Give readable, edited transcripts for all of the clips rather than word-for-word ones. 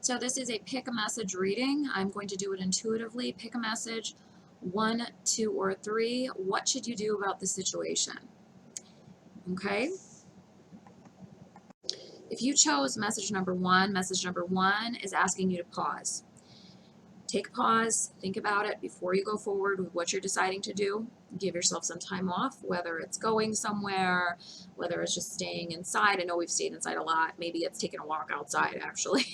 So this is a pick a message reading. I'm going to do it intuitively. Pick a message, 1, 2, or 3. What should you do about the situation? Okay. If you chose message number 1 is asking you to pause. Take a pause, think about it before you go forward with what you're deciding to do. Give yourself some time off, whether it's going somewhere, whether it's just staying inside. I know we've stayed inside a lot. Maybe it's taking a walk outside, actually.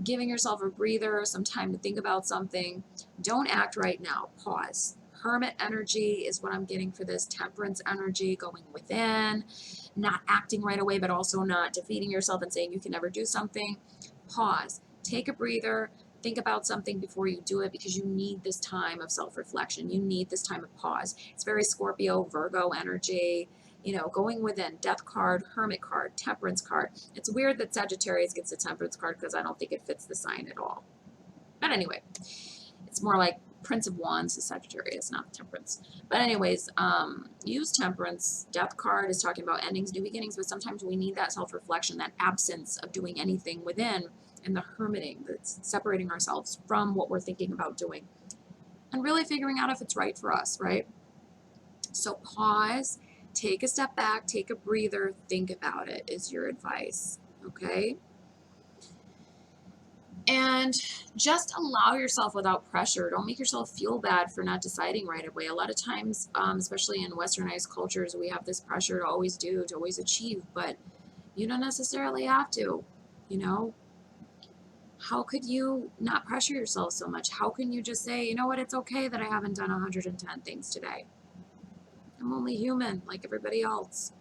Giving yourself a breather, some time to think about something. Don't act right now. Pause. Hermit energy is what I'm getting for this. Temperance energy, going within, not acting right away, but also not defeating yourself and saying you can never do something. Pause. Take a breather. Think about something before you do it, because you need this time of self-reflection. You need this time of pause. It's very Scorpio, Virgo energy, going within. Death card, Hermit card, Temperance card. It's weird that Sagittarius gets the Temperance card because I don't think it fits the sign at all. But anyway, it's more like Prince of Wands is Sagittarius, not Temperance. But anyways, use Temperance. Death card is talking about endings, new beginnings, but sometimes we need that self-reflection, that absence of doing anything within, and the hermiting, that's separating ourselves from what we're thinking about doing and really figuring out if it's right for us, right? So pause, take a step back, take a breather, think about it is your advice, okay? And just allow yourself without pressure. Don't make yourself feel bad for not deciding right away. A lot of times, especially in westernized cultures, we have this pressure to always do, to always achieve, but you don't necessarily have to, you know? How could you not pressure yourself so much? How can you just say, you know what, it's okay that I haven't done 110 things today. I'm only human like everybody else.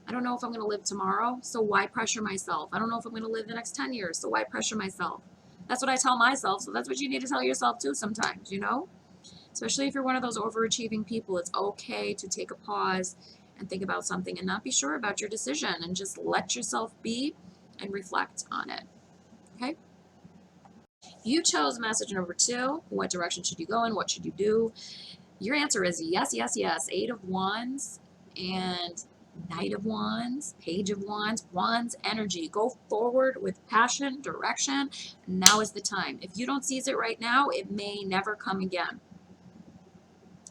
I don't know if I'm going to live tomorrow, so why pressure myself? I don't know if I'm going to live the next 10 years, so why pressure myself? That's what I tell myself, so that's what you need to tell yourself too sometimes, Especially if you're one of those overachieving people, it's okay to take a pause and think about something and not be sure about your decision and just let yourself be and reflect on it, okay? You chose message number 2. What direction should you go in? What should you do? Your answer is yes, yes, yes. 8 of Wands and Knight of Wands, Page of Wands, Wands energy. Go forward with passion, direction. Now is the time. If you don't seize it right now, it may never come again.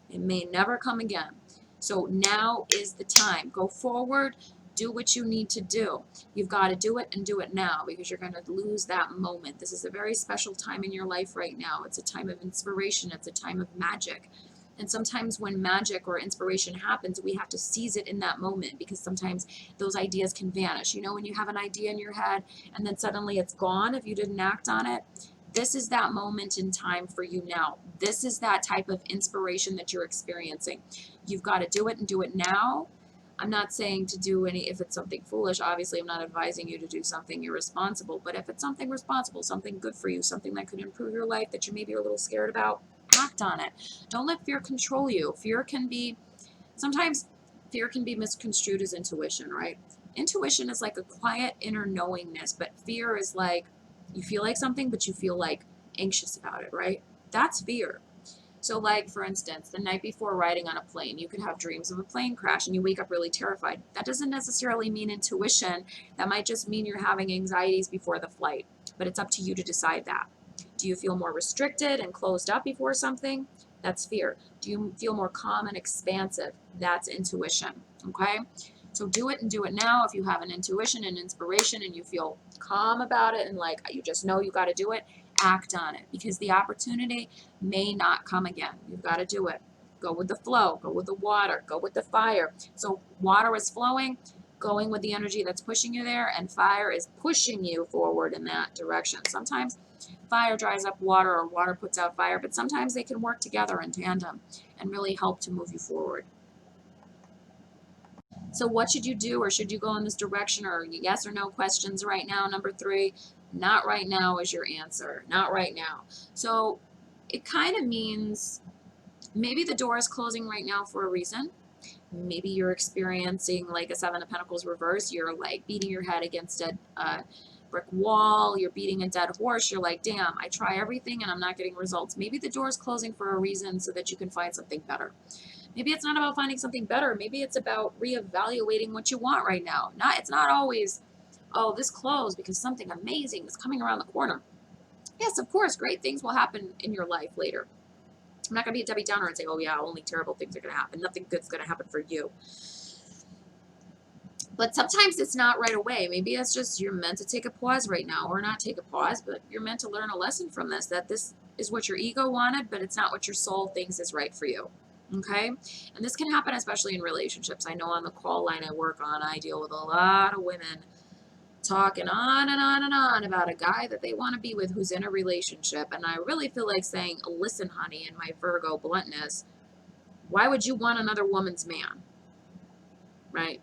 It may never come again. So now is the time. Go forward. Do what you need to do. You've got to do it and do it now, because you're going to lose that moment. This is a very special time in your life right now. It's a time of inspiration. It's a time of magic. And sometimes when magic or inspiration happens, we have to seize it in that moment, because sometimes those ideas can vanish. When you have an idea in your head and then suddenly it's gone if you didn't act on it. This is that moment in time for you now. This is that type of inspiration that you're experiencing. You've got to do it and do it now. I'm not saying to do if it's something foolish. Obviously, I'm not advising you to do something irresponsible. But if it's something responsible, something good for you, something that could improve your life that you maybe are a little scared about, act on it. Don't let fear control you. Sometimes fear can be misconstrued as intuition, right? Intuition is like a quiet inner knowingness, but fear is like, you feel like something, but you feel like anxious about it, right? That's fear. So like, for instance, the night before riding on a plane, you could have dreams of a plane crash and you wake up really terrified. That doesn't necessarily mean intuition. That might just mean you're having anxieties before the flight, but it's up to you to decide that. Do you feel more restricted and closed up before something? That's fear. Do you feel more calm and expansive? That's intuition, okay? So do it and do it now. If you have an intuition and inspiration and you feel calm about it and like you just know you got to do it, act on it, because the opportunity may not come again. You've got to do it. Go with the flow, go with the water, go with the fire. So water is flowing, going with the energy that's pushing you there, and fire is pushing you forward in that direction. Sometimes fire dries up water or water puts out fire, but sometimes they can work together in tandem and really help to move you forward. So what should you do, or should you go in this direction, or yes or no questions right now? Number 3, not right now is your answer. Not right now. So it kind of means maybe the door is closing right now for a reason. Maybe you're experiencing like a 7 of Pentacles reverse. You're like beating your head against a brick wall. You're beating a dead horse. You're like, damn, I try everything and I'm not getting results. Maybe the door is closing for a reason, so that you can find something better. Maybe it's not about finding something better. Maybe it's about reevaluating what you want right now. It's not always oh, this closed because something amazing is coming around the corner. Yes, of course, great things will happen in your life later. I'm not going to be a Debbie Downer and say, oh yeah, only terrible things are going to happen. Nothing good's going to happen for you. But sometimes it's not right away. Maybe it's just you're meant to take a pause right now, or not take a pause, but you're meant to learn a lesson from this, that this is what your ego wanted, but it's not what your soul thinks is right for you. Okay? And this can happen especially in relationships. I know on the call line I work on, I deal with a lot of women talking on and on and on about a guy that they want to be with who's in a relationship. And I really feel like saying, listen, honey, in my Virgo bluntness, why would you want another woman's man? Right?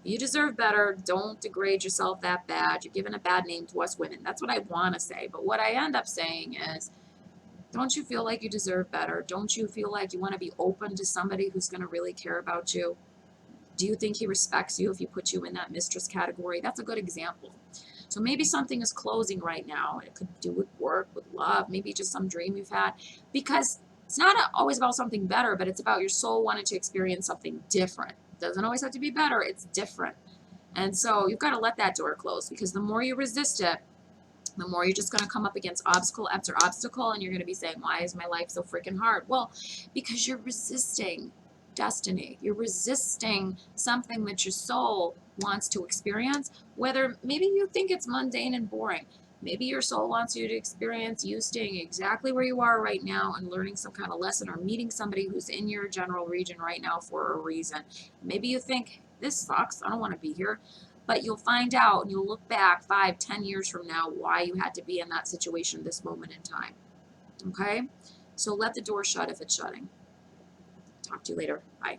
You deserve better. Don't degrade yourself that bad. You're giving a bad name to us women. That's what I want to say. But what I end up saying is, don't you feel like you deserve better? Don't you feel like you want to be open to somebody who's going to really care about you? Do you think he respects you if he puts you in that mistress category? That's a good example. So maybe something is closing right now. It could do with work, with love, maybe just some dream you've had. Because it's not always about something better, but it's about your soul wanting to experience something different. It doesn't always have to be better, it's different. And so you've got to let that door close, because the more you resist it, the more you're just going to come up against obstacle after obstacle, and you're going to be saying, why is my life so freaking hard? Well, because you're resisting destiny. You're resisting something that your soul wants to experience, whether maybe you think it's mundane and boring. Maybe your soul wants you to experience you staying exactly where you are right now and learning some kind of lesson, or meeting somebody who's in your general region right now for a reason. Maybe you think, this sucks, I don't want to be here. But you'll find out, and you'll look back 5-10 years from now why you had to be in that situation this moment in time. Okay? So let the door shut if it's shutting. Talk to you later. Bye.